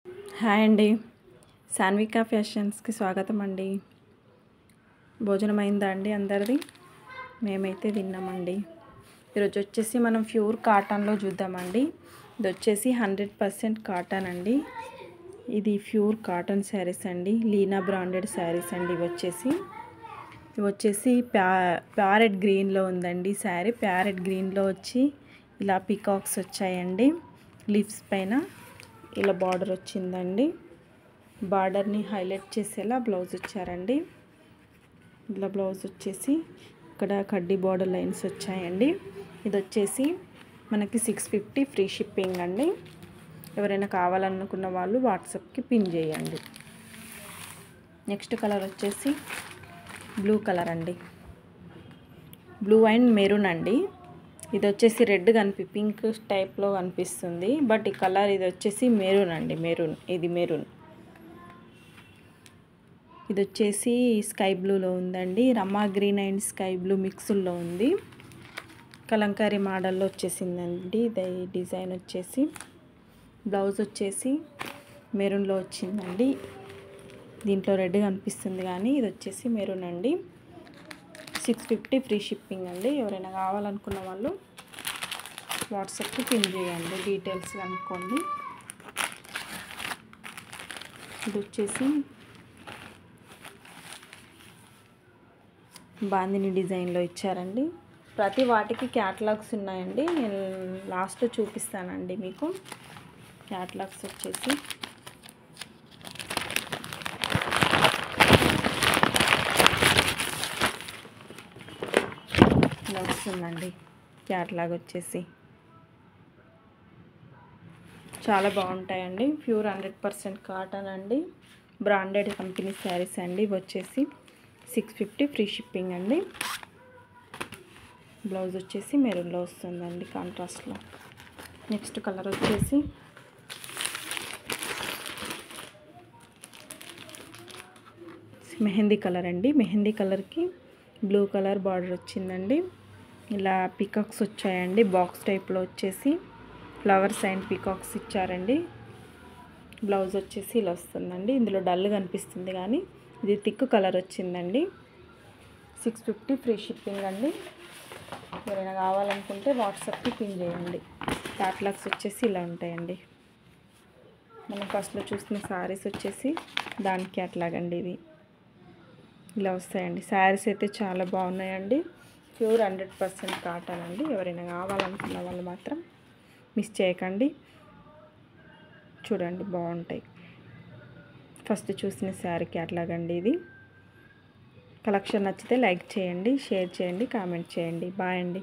Hi అండి. సాన్విక ఫ్యాషన్స్కి స్వాగతం అండి. భోజనం అయిందా అండి అందరిది? మేమైతే తిన్నామండి. ఈరోజు వచ్చేసి మనం ప్యూర్ కాటన్లో చూద్దామండి. ఇది వచ్చేసి 100% కాటన్ అండి. ఇది ప్యూర్ కాటన్ శారీస్ అండి. లీనా బ్రాండెడ్ శారీస్ అండి. ఇవి వచ్చేసి ప్యారెట్ గ్రీన్లో ఉందండి శారీ. ప్యారెట్ గ్రీన్లో వచ్చి ఇలా పీకాక్స్ వచ్చాయండి. లీవ్స్ పైన ఇలా బార్డర్ వచ్చిందండి. బార్డర్ని హైలైట్ చేసేలా బ్లౌజ్ ఇచ్చారండి. ఇలా బ్లౌజ్ వచ్చేసి ఇక్కడ కడ్డీ బార్డర్ లైన్స్ వచ్చాయండి. ఇది వచ్చేసి మనకి 650 ఫ్రీ షిప్పింగ్ అండి. ఎవరైనా కావాలనుకున్న వాళ్ళు వాట్సాప్కి పిన్ చేయండి. నెక్స్ట్ కలర్ వచ్చేసి బ్లూ కలర్ అండి. బ్లూ అండ్ మెరూన్ అండి. ఇది వచ్చేసి రెడ్ పింక్ టైప్లో కనిపిస్తుంది. బట్ ఈ కలర్ ఇది వచ్చేసి మెరూన్ అండి. ఇది మెరూన్. ఇది వచ్చేసి స్కై బ్లూలో ఉందండి. రమా గ్రీన్ అండ్ స్కై బ్లూ మిక్స్లో ఉంది. కలంకారీ మోడల్లో వచ్చేసిందండి. ఇది డిజైన్ వచ్చేసి బ్లౌజ్ వచ్చేసి మెరూన్లో వచ్చిందండి. దీంట్లో రెడ్ కనిపిస్తుంది కానీ ఇది వచ్చేసి మెరూన్ అండి. 650 ఫ్రీ షిప్పింగ్ అండి. ఎవరైనా కావాలనుకున్న వాళ్ళు వాట్సాప్కి పిన్ చేయండి. డీటెయిల్స్ కనుక్కోండి. ఇది వచ్చేసి బాందిని డిజైన్లో ఇచ్చారండి. ప్రతి వాటికి క్యాటలాగ్స్ ఉన్నాయండి. నేను లాస్ట్లో చూపిస్తానండి మీకు. క్యాటలాగ్స్ వచ్చేసి ఇలా వస్తుందండి. క్యాటలాగ్ వచ్చేసి చాలా బాగుంటాయండి. ప్యూర్ 100% కాటన్ అండి. బ్రాండెడ్ కంపెనీ శారీస్ అండి. ఇవి వచ్చేసి 650 ఫ్రీ షిప్పింగ్ అండి. బ్లౌజ్ వచ్చేసి మెరూన్లో వస్తుందండి కాంట్రాస్ట్లో. నెక్స్ట్ కలర్ వచ్చేసి మెహందీ కలర్ అండి. మెహందీ కలర్కి బ్లూ కలర్ బార్డర్ వచ్చిందండి. ఇలా పీకాక్స్ వచ్చాయండి. బాక్స్ టైప్లో వచ్చేసి ఫ్లవర్స్ అండ్ పీకాక్స్ ఇచ్చారండి. బ్లౌజ్ వచ్చేసి ఇలా వస్తుందండి. ఇందులో డల్ కనిపిస్తుంది కానీ ఇది థిక్ కలర్ వచ్చిందండి. 650 ఫ్రీ షిప్పింగ్ అండి. ఎవరైనా కావాలనుకుంటే వాట్సాప్కి పిన్ చేయండి. క్యాటలాగ్స్ వచ్చేసి ఇలా ఉంటాయండి. మనం ఫస్ట్లో చూసిన శారీస్ వచ్చేసి దాని క్యాటలాగ్ అండి. ఇది ఇలా వస్తాయండి. శారీస్ అయితే చాలా బాగున్నాయండి. ప్యూర్ 100% కాటన్ అండి. ఎవరైనా కావాలనుకున్న వాళ్ళు మాత్రం మిస్ చేయకండి. చూడండి బాగుంటాయి. ఫస్ట్ చూసిన శారీ క్యాటలాగ్ అండి ఇది. కలెక్షన్ నచ్చితే లైక్ చేయండి, షేర్ చేయండి, కామెంట్ చేయండి. బాయ్ అండి.